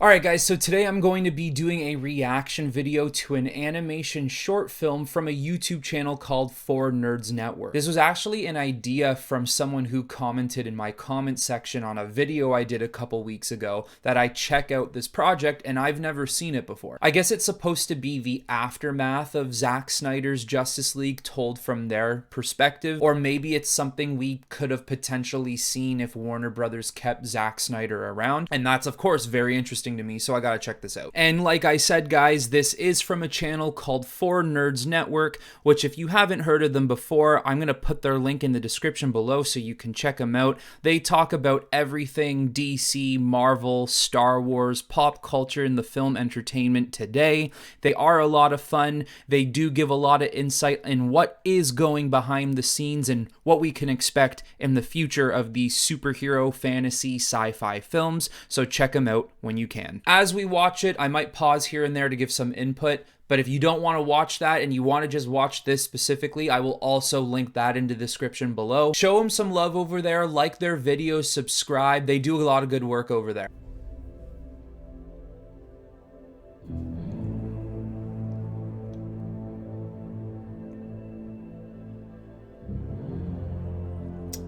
Alright guys, so today I'm going to be doing a reaction video to an animation short film from a YouTube channel called 4Nerds Network. This was actually an idea from someone who commented in my comment section on a video I did a couple weeks ago that I check out this project and I've never seen it before. I guess it's supposed to be the aftermath of Zack Snyder's Justice League told from their perspective, or maybe it's something we could have potentially seen if Warner Brothers kept Zack Snyder around, and that's of course very interesting to me, so I gotta check this out. And like I said guys, this is from a channel called 4Nerds Network, which if you haven't heard of them before, I'm gonna put their link in the description below so you can check them out. They talk about everything DC, Marvel, Star Wars, pop culture, and the film entertainment today. They are a lot of fun. They do give a lot of insight in what is going behind the scenes and what we can expect in the future of these superhero, fantasy, sci-fi films, so check them out when you can. As we watch it, I might pause here and there to give some input, but if you don't want to watch that and you want to just watch this specifically, I will also link that in the description below. Show them some love over there, like their videos, subscribe. They do a lot of good work over there.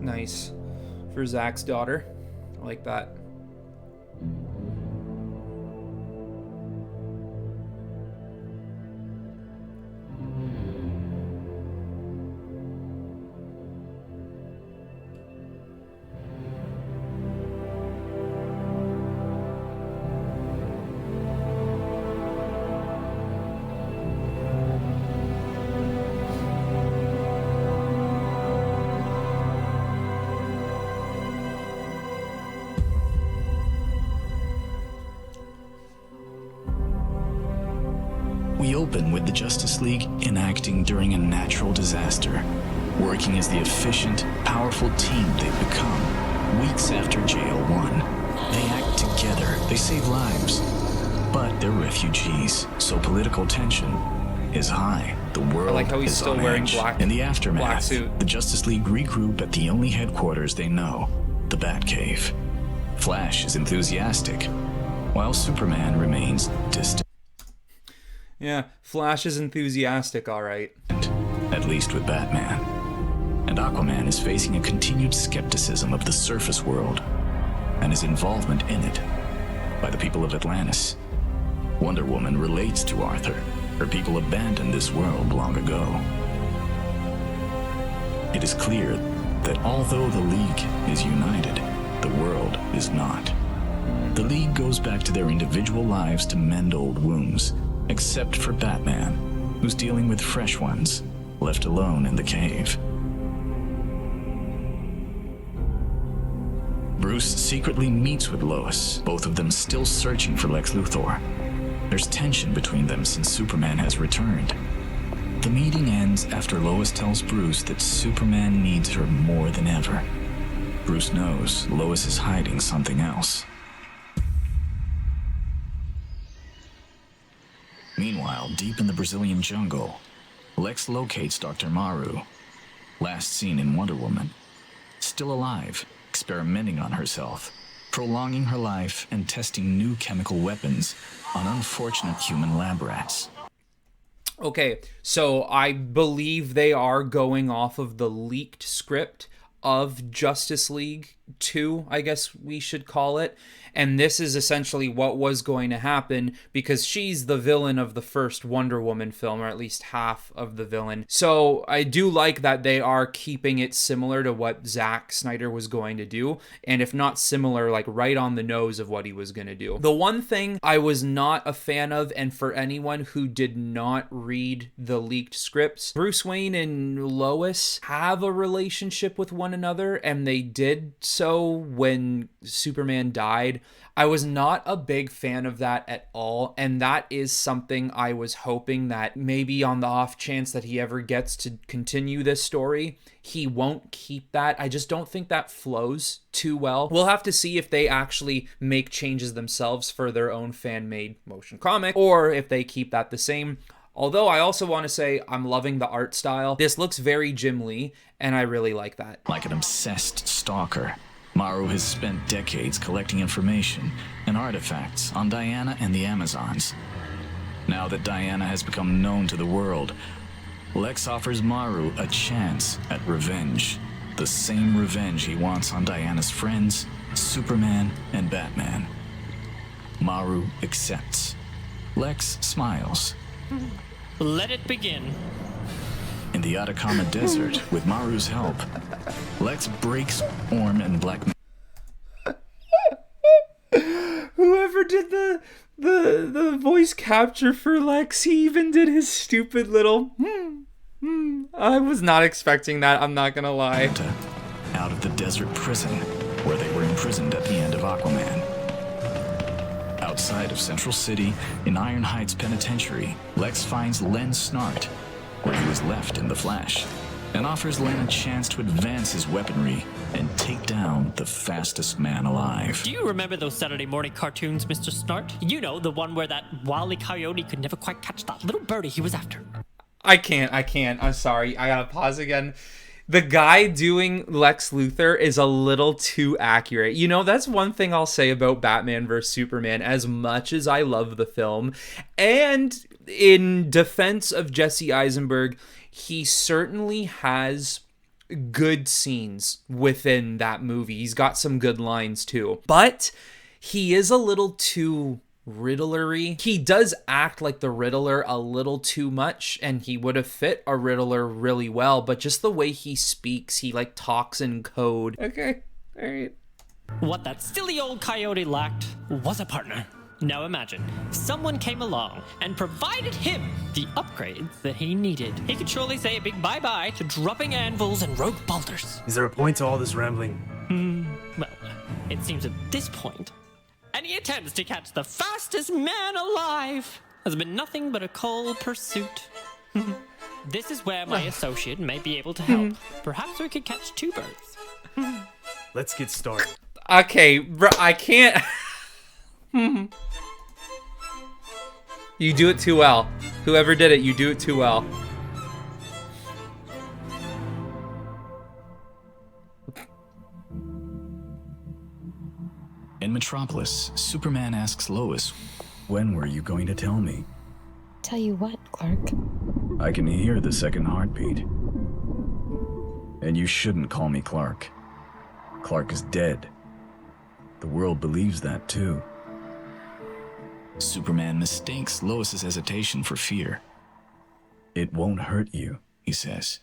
Nice. For Zack's daughter. I like that. We open with the Justice League enacting during a natural disaster, working as the efficient, powerful team they've become weeks after JL1. They act together, they save lives, but they're refugees, so political tension is high. The world I like how he's is still on wearing edge. black, In the aftermath, suit. the Justice League regroup at the only headquarters they know, the Batcave. Flash is enthusiastic, while Superman remains distant. Yeah, Flash is enthusiastic, alright. At least with Batman. And Aquaman is facing a continued skepticism of the surface world and his involvement in it by the people of Atlantis. Wonder Woman relates to Arthur. Her people abandoned this world long ago. It is clear that although the League is united, the world is not. The League goes back to their individual lives to mend old wounds, except for Batman, who's dealing with fresh ones, left alone in the cave. Bruce secretly meets with Lois, both of them still searching for Lex Luthor. There's tension between them since Superman has returned. The meeting ends after Lois tells Bruce that Superman needs her more than ever. Bruce knows Lois is hiding something else. Meanwhile, deep in the Brazilian jungle, Lex locates Dr. Maru, last seen in Wonder Woman. Still alive, experimenting on herself, prolonging her life and testing new chemical weapons on unfortunate human lab rats. Okay, so I believe they are going off of the leaked script of Justice League 2, I guess we should call it. And this is essentially what was going to happen because she's the villain of the first Wonder Woman film, or at least half of the villain. So I do like that they are keeping it similar to what Zack Snyder was going to do. And if not similar, like right on the nose of what he was going to do. The one thing I was not a fan of, and for anyone who did not read the leaked scripts, Bruce Wayne and Lois have a relationship with one another, and they did so when Superman died. I was not a big fan of that at all, and that is something I was hoping that maybe on the off chance that he ever gets to continue this story, he won't keep that. I just don't think that flows too well. We'll have to see if they actually make changes themselves for their own fan-made motion comic, or if they keep that the same. Although I also want to say I'm loving the art style. This looks very Jim Lee, and I really like that. Like an obsessed stalker, Maru has spent decades collecting information and artifacts on Diana and the Amazons. Now that Diana has become known to the world, Lex offers Maru a chance at revenge. The same revenge he wants on Diana's friends, Superman and Batman. Maru accepts. Lex smiles. Let it begin. In the Atacama Desert, with Maru's help, Lex breaks Orm and Black Whoever did the voice capture for Lex, he even did his stupid little I was not expecting that, I'm not gonna lie. Manta out of the desert prison where they were imprisoned at the end of Aquaman. Outside of Central City, in Iron Heights Penitentiary, Lex finds Len Snart, where he was left in the Flash, and offers Len a chance to advance his weaponry and take down the fastest man alive. Do you remember those Saturday morning cartoons, Mr. Snart? You know, the one where that wily coyote could never quite catch that little birdie he was after. I can't. I'm sorry. I gotta pause again. The guy doing Lex Luthor is a little too accurate. You know, that's one thing I'll say about Batman vs. Superman. As much as I love the film, and in defense of Jesse Eisenberg, he certainly has good scenes within that movie. He's got some good lines too. But he is a little too Riddlery. He does act like the Riddler a little too much, and he would have fit a Riddler really well, but just the way he speaks, he like talks in code. Okay, all right. What that silly old coyote lacked was a partner. Now imagine, someone came along and provided him the upgrades that he needed. He could surely say a big bye-bye to dropping anvils and rogue bolters. Is there a point to all this rambling? Well, it seems at this point, any attempts to catch the fastest man alive has been nothing but a cold pursuit. This is where my associate may be able to help. Perhaps we could catch two birds. Let's get started. Okay, I can't. You do it too well. Whoever did it, you do it too well. In Metropolis, Superman asks Lois, "When were you going to tell me?" Tell you what, Clark? I can hear the second heartbeat. And you shouldn't call me Clark. Clark is dead. The world believes that too. Superman mistakes Lois's hesitation for fear. "It won't hurt you," he says.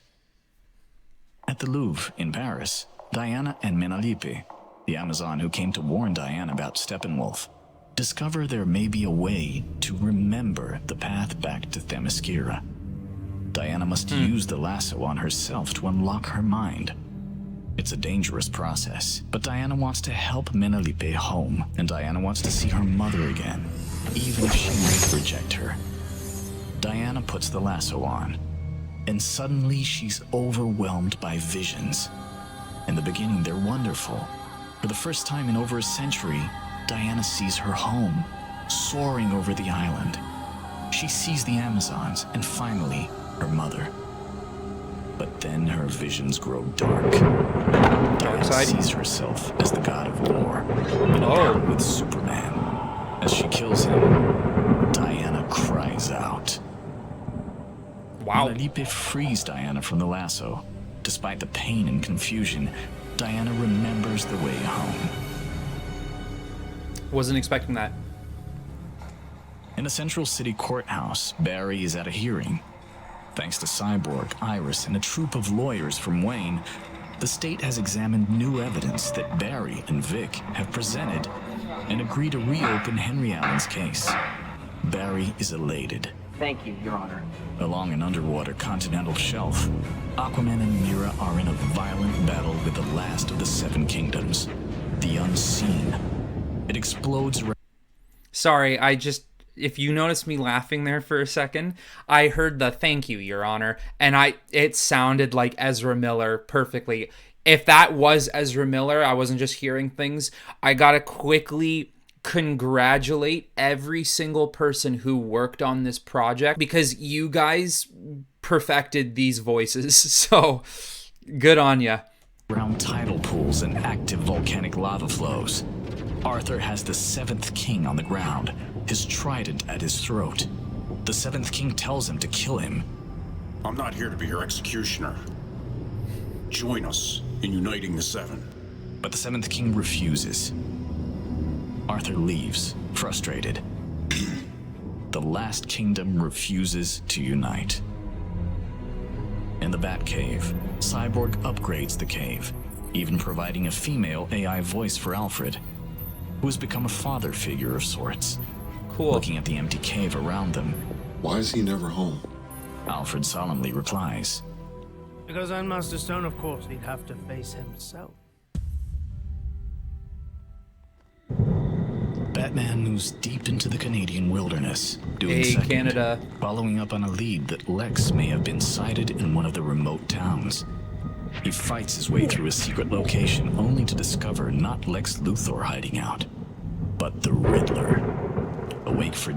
At the Louvre in Paris, Diana and Menalippe, the Amazon who came to warn Diana about Steppenwolf, discover there may be a way to remember the path back to Themyscira. Diana must use the lasso on herself to unlock her mind. It's a dangerous process, but Diana wants to help Menalippe home, and Diana wants to see her mother again, even if she might reject her. Diana puts the lasso on, and suddenly she's overwhelmed by visions. In the beginning, they're wonderful. For the first time in over a century, Diana sees her home, soaring over the island. She sees the Amazons, and finally, her mother. But then her visions grow dark. Diana Darkseid sees herself as the god of war, in a battle with Superman. As she kills him, Diana cries out. Wow. Menalippe frees Diana from the lasso. Despite the pain and confusion, Diana remembers the way home. Wasn't expecting that. In a Central City courthouse, Barry is at a hearing. Thanks to Cyborg, Iris, and a troupe of lawyers from Wayne, the state has examined new evidence that Barry and Vic have presented and agree to reopen Henry Allen's case. Barry is elated. Thank you, Your Honor. Along an underwater continental shelf, Aquaman and Mera are in a violent battle with the last of the Seven Kingdoms, the Unseen. It explodes. Sorry, if you noticed me laughing there for a second, I heard the "thank you, Your Honor," and it sounded like Ezra Miller perfectly. If that was Ezra Miller, I wasn't just hearing things. I gotta quickly congratulate every single person who worked on this project, because you guys perfected these voices. So good on ya. around tidal pools and active volcanic lava flows. Arthur has the seventh king on the ground, his trident at his throat. The seventh king tells him to kill him. I'm not here to be your executioner. Join us in uniting the seven. But the seventh king refuses. Arthur leaves, frustrated. The last kingdom refuses to unite. In the Batcave, Cyborg upgrades the cave, even providing a female AI voice for Alfred, who has become a father figure of sorts. Cool. Looking at the empty cave around them, Why is he never home? Alfred solemnly replies, Because on Master Stone, of course, he'd have to face himself. Batman moves deep into the Canadian wilderness, doing Hey, second, Canada. following up on a lead that Lex may have been sighted in one of the remote towns. He fights his way through a secret location only to discover not Lex Luthor hiding out, but the Riddler, awake for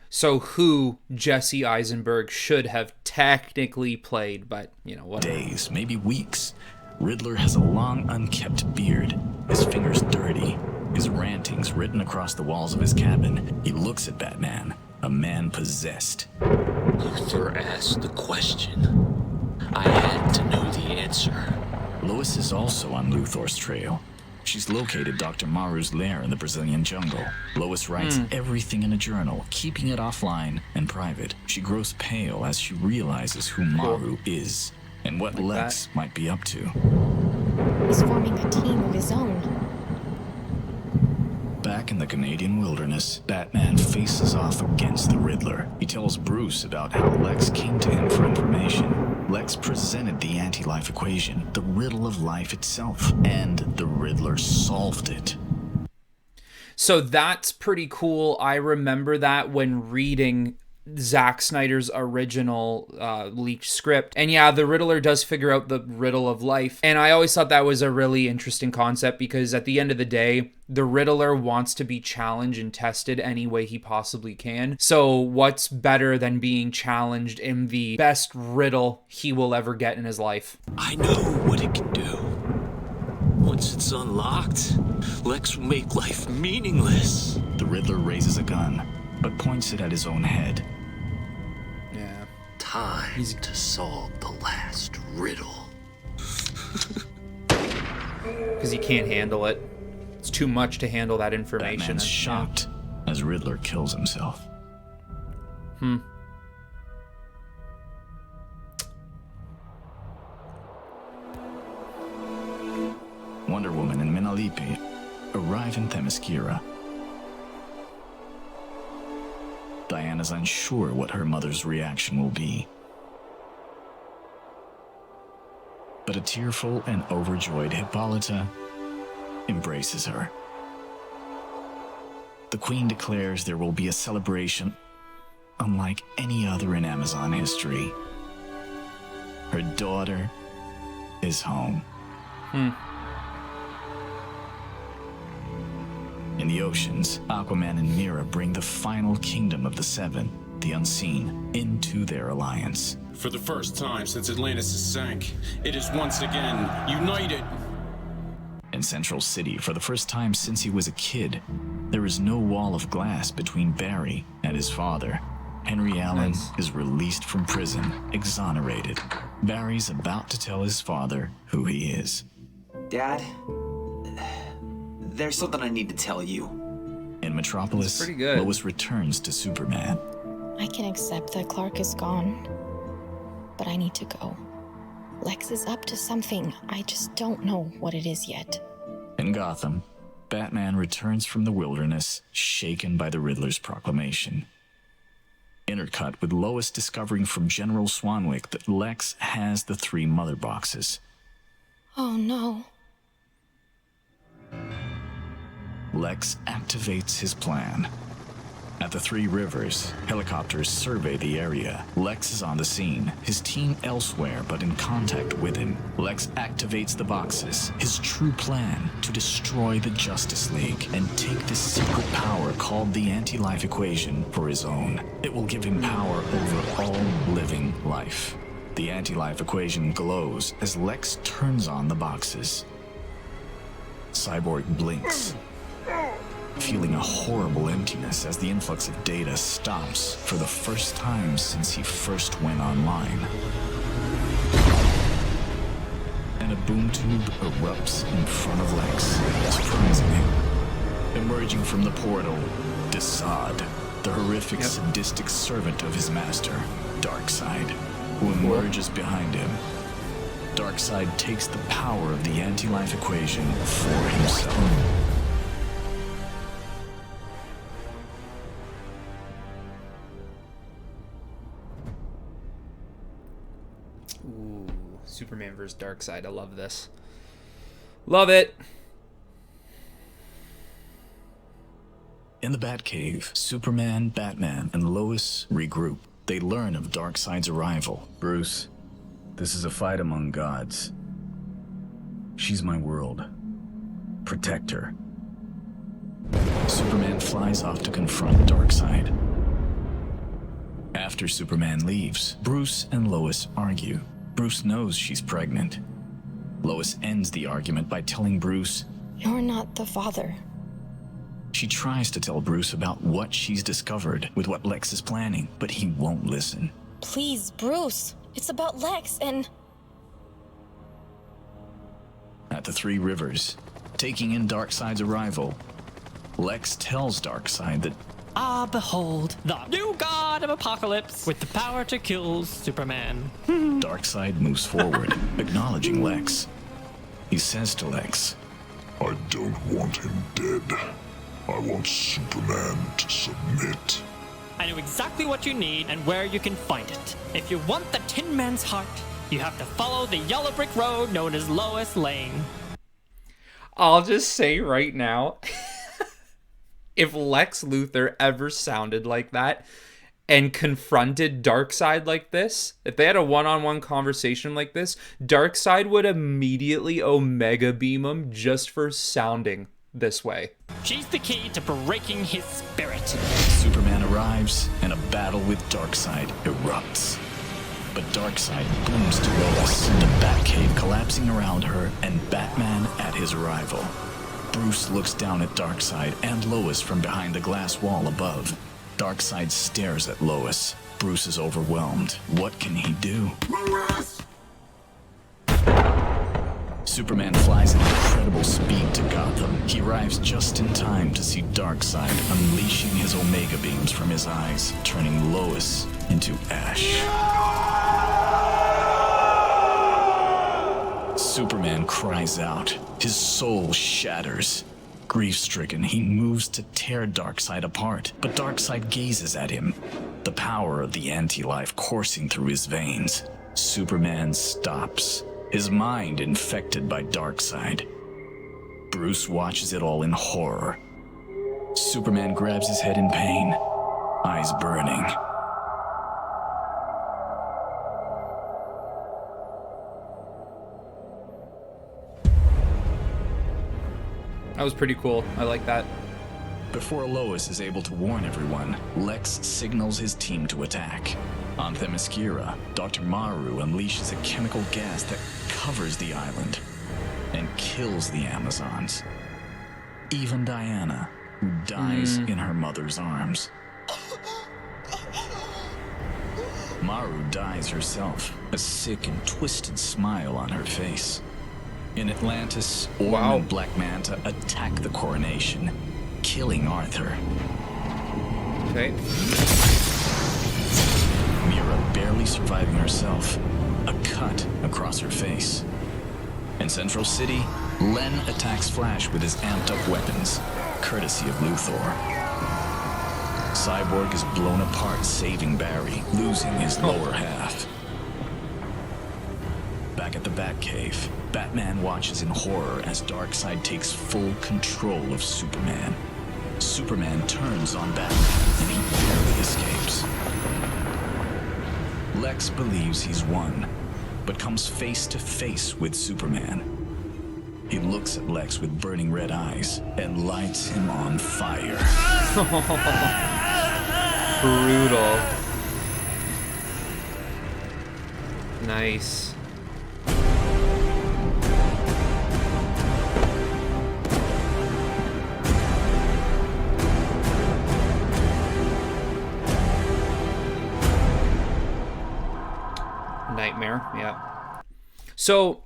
So who Jesse Eisenberg should have technically played, but, you know, whatever. days, maybe weeks. Riddler has a long, unkempt beard, his fingers dirty, his rantings written across the walls of his cabin. He looks at Batman, a man possessed. Luthor asked the question. I had to know the answer. Lois is also on Luthor's trail. She's located Dr. Maru's lair in the Brazilian jungle. Lois writes everything in a journal, keeping it offline and private. She grows pale as she realizes who Maru is and what Lex might be up to. He's forming a team of his own. Back in the Canadian wilderness, Batman faces off against the Riddler. He tells Bruce about how Lex came to him for information. Lex presented the anti-life equation, the riddle of life itself, and the Riddler solved it. So that's pretty cool. I remember that when reading Zack Snyder's original leaked script. And yeah, the Riddler does figure out the riddle of life. And I always thought that was a really interesting concept because at the end of the day, the Riddler wants to be challenged and tested any way he possibly can. So what's better than being challenged in the best riddle he will ever get in his life? I know what it can do. Once it's unlocked, Lex will make life meaningless. The Riddler raises a gun, but points it at his own head. Yeah. Time to solve the last riddle. Because he can't handle it. It's too much to handle that information. Batman's shocked as Riddler kills himself. Wonder Woman and Menalipe arrive in Themyscira. Diana's unsure what her mother's reaction will be. But a tearful and overjoyed Hippolyta embraces her. The Queen declares there will be a celebration unlike any other in Amazon history. Her daughter is home. In the oceans, Aquaman and Mera bring the final kingdom of the Seven, the Unseen, into their alliance. For the first time since Atlantis has sank, it is once again united. In Central City, for the first time since he was a kid, there is no wall of glass between Barry and his father. Henry Allen is released from prison, exonerated. Barry's about to tell his father who he is. Dad, there's something I need to tell you. In Metropolis, pretty good. Lois returns to Superman. I can accept that Clark is gone, but I need to go. Lex is up to something. I just don't know what it is yet. In Gotham, Batman returns from the wilderness, shaken by the Riddler's proclamation. Intercut with Lois discovering from General Swanwick that Lex has the 3 mother boxes. Oh no. Lex activates his plan. At the 3 Rivers, helicopters survey the area. Lex is on the scene, his team elsewhere but in contact with him. Lex activates the boxes, his true plan to destroy the Justice League and take this secret power called the anti-life equation for his own. It will give him power over all living life. The anti-life equation glows as Lex turns on the boxes. Cyborg blinks, feeling a horrible emptiness as the influx of data stops for the first time since he first went online. And a boom tube erupts in front of Lex, surprising him. Emerging from the portal, Desaad, the horrific, sadistic servant of his master, Darkseid, who emerges behind him. Darkseid takes the power of the anti-life equation for himself. Ooh, Superman vs. Darkseid. I love this. Love it. In the Batcave, Superman, Batman, and Lois regroup. They learn of Darkseid's arrival. Bruce, this is a fight among gods. She's my world. Protect her. Superman flies off to confront Darkseid. After Superman leaves, Bruce and Lois argue. Bruce knows she's pregnant. Lois ends the argument by telling Bruce, "You're not the father." She tries to tell Bruce about what she's discovered with what Lex is planning, but he won't listen. Please, Bruce. It's about Lex and... At the Three Rivers, taking in Darkseid's arrival, Lex tells Darkseid that, "Ah, behold, the new god of apocalypse with the power to kill Superman." Darkseid moves forward, acknowledging Lex. He says to Lex, I don't want him dead. I want Superman to submit. I know exactly what you need and where you can find it. If you want the Tin Man's heart, you have to follow the yellow brick road known as Lois Lane. I'll just say right now, if Lex Luthor ever sounded like that and confronted Darkseid like this, if they had a one-on-one conversation like this, Darkseid would immediately Omega beam him just for sounding this way. She's the key to breaking his spirit. Superman arrives and a battle with Darkseid erupts. But Darkseid booms to Lois, the Batcave collapsing around her, and Batman at his arrival. Bruce looks down at Darkseid and Lois from behind the glass wall above. Darkseid stares at Lois. Bruce is overwhelmed. What can he do? Superman flies at incredible speed to Gotham. He arrives just in time to see Darkseid unleashing his Omega beams from his eyes, turning Lois into ash. Superman cries out. His soul shatters. Grief-stricken, he moves to tear Darkseid apart, but Darkseid gazes at him, the power of the anti-life coursing through his veins. Superman stops, his mind infected by Darkseid. Bruce watches it all in horror. Superman grabs his head in pain, eyes burning. That was pretty cool. I like that. Before Lois is able to warn everyone, Lex signals his team to attack. On Themyscira, Dr. Maru unleashes a chemical gas that covers the island and kills the Amazons. Even Diana, who dies in her mother's arms. Maru dies herself, a sick and twisted smile on her face. In Atlantis, Orm and Black Manta attack the coronation, killing Arthur. Okay. Mira barely surviving herself, a cut across her face. In Central City, Len attacks Flash with his amped-up weapons, courtesy of Luthor. Cyborg is blown apart, saving Barry, losing his lower half. Back at the Batcave, Batman watches in horror as Darkseid takes full control of Superman. Superman turns on Batman, and he barely escapes. Lex believes he's won, but comes face to face with Superman. He looks at Lex with burning red eyes and lights him on fire. Brutal. Nice. Nightmare, yeah. So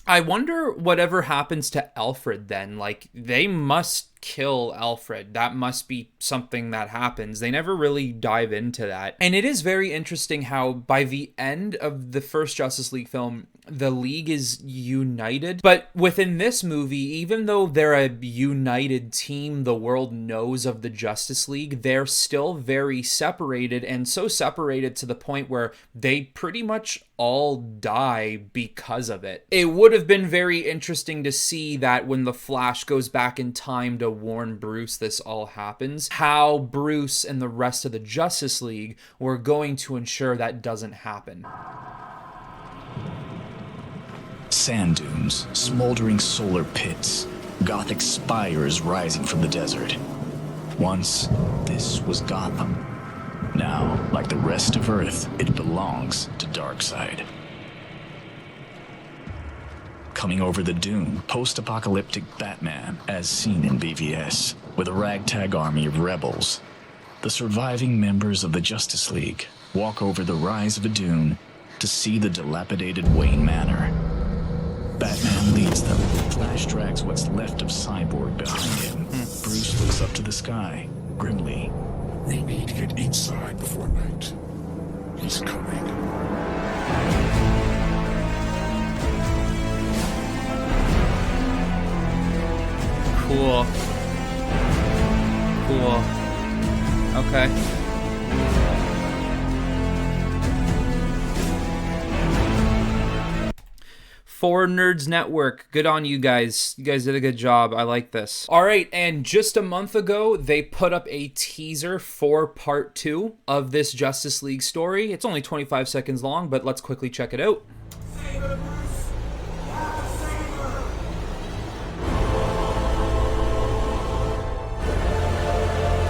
I wonder whatever happens to Alfred then. Like, they must kill Alfred. That must be something that happens. They never really dive into that. And it is very interesting how by the end of the first Justice League film, the League is united. But within this movie, even though they're a united team, the world knows of the Justice League, they're still very separated, and so separated to the point where they pretty much all die because of it. It would have been very interesting to see that when the Flash goes back in time to warn Bruce this all happens, how Bruce and the rest of the Justice League were going to ensure that doesn't happen. Sand dunes, smoldering solar pits, Gothic spires rising from the desert. Once, this was Gotham. Now, like the rest of Earth, it belongs to Darkseid. Coming over the dune, post-apocalyptic Batman, as seen in BVS, with a ragtag army of rebels. The surviving members of the Justice League walk over the rise of a dune to see the dilapidated Wayne Manor. Batman leads them. Flash drags what's left of Cyborg behind him. Bruce looks up to the sky, grimly. We need to get inside before night. He's coming. Cool. Cool. Okay. For Nerds Network, good on you guys. You guys did a good job. I like this. All right, and just a month ago, they put up a teaser for part 2 of this Justice League story. It's only 25 seconds long, but let's quickly check it out.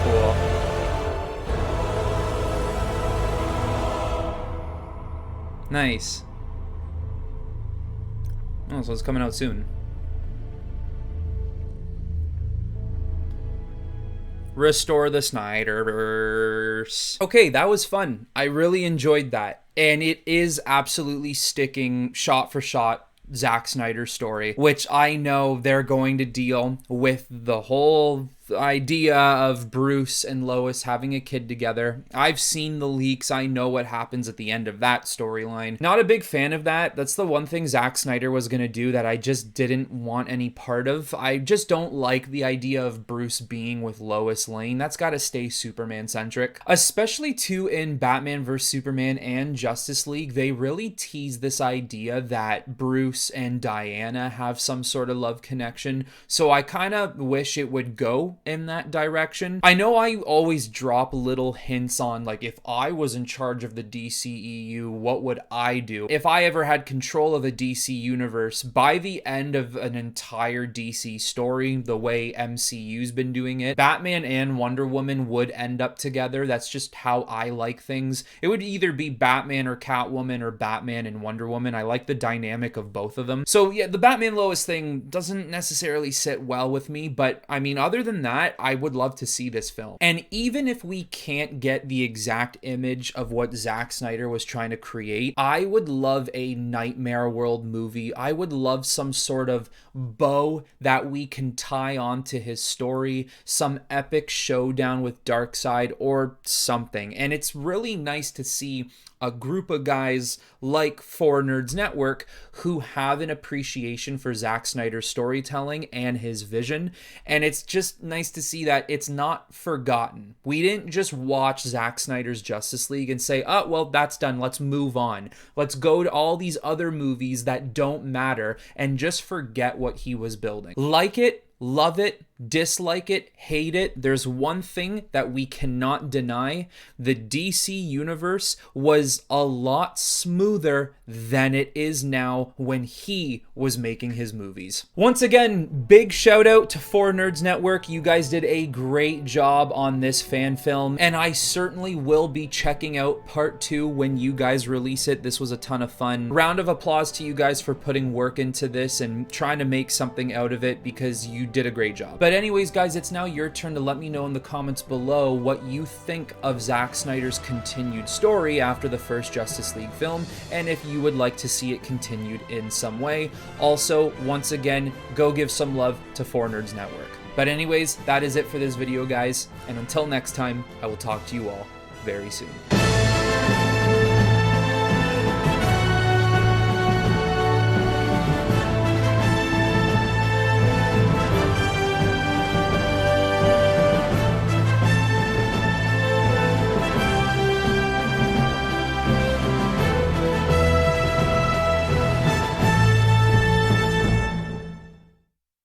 Cool. Nice. Oh, so it's coming out soon. Restore the Snyderverse. Okay, that was fun. I really enjoyed that. And it is absolutely sticking shot for shot Zack Snyder's story, which I know they're going to deal with the whole idea of Bruce and Lois having a kid together. I've seen the leaks. I know what happens at the end of that storyline. Not a big fan of that. That's the one thing Zack Snyder was going to do that I just didn't want any part of. I just don't like the idea of Bruce being with Lois Lane. That's got to stay Superman-centric. Especially too in Batman vs. Superman and Justice League, they really tease this idea that Bruce and Diana have some sort of love connection. So I kind of wish it would go in that direction. I know I always drop little hints on, like, if I was in charge of the DCEU, what would I do? If I ever had control of a DC universe, by the end of an entire DC story, the way MCU's been doing it, Batman and Wonder Woman would end up together. That's just how I like things. It would either be Batman or Catwoman or Batman and Wonder Woman. I like the dynamic of both of them. So yeah, the Batman Lois thing doesn't necessarily sit well with me, but I mean, other than that, I would love to see this film. And even if we can't get the exact image of what Zack Snyder was trying to create, I would love a Nightmare World movie. I would love some sort of bow that we can tie on to his story, some epic showdown with Darkseid or something. And it's really nice to see a group of guys like For Nerds Network who have an appreciation for Zack Snyder's storytelling and his vision. And it's just nice to see that it's not forgotten. We didn't just watch Zack Snyder's Justice League and say, oh, well, that's done. Let's move on. Let's go to all these other movies that don't matter and just forget what he was building. Like it, love it, dislike it, hate it, there's one thing that we cannot deny. The DC universe was a lot smoother than it is now when he was making his movies. Once again, big shout out to 4Nerds Network. You guys did a great job on this fan film, and I certainly will be checking out part 2 when you guys release it. This was a ton of fun. Round of applause to you guys for putting work into this and trying to make something out of it, because you did a great job. But anyways, guys, it's now your turn to let me know in the comments below what you think of Zack Snyder's continued story after the first Justice League film, and if you would like to see it continued in some way. Also, once again, go give some love to 4Nerds Network. But anyways, that is it for this video, guys, and until next time, I will talk to you all very soon.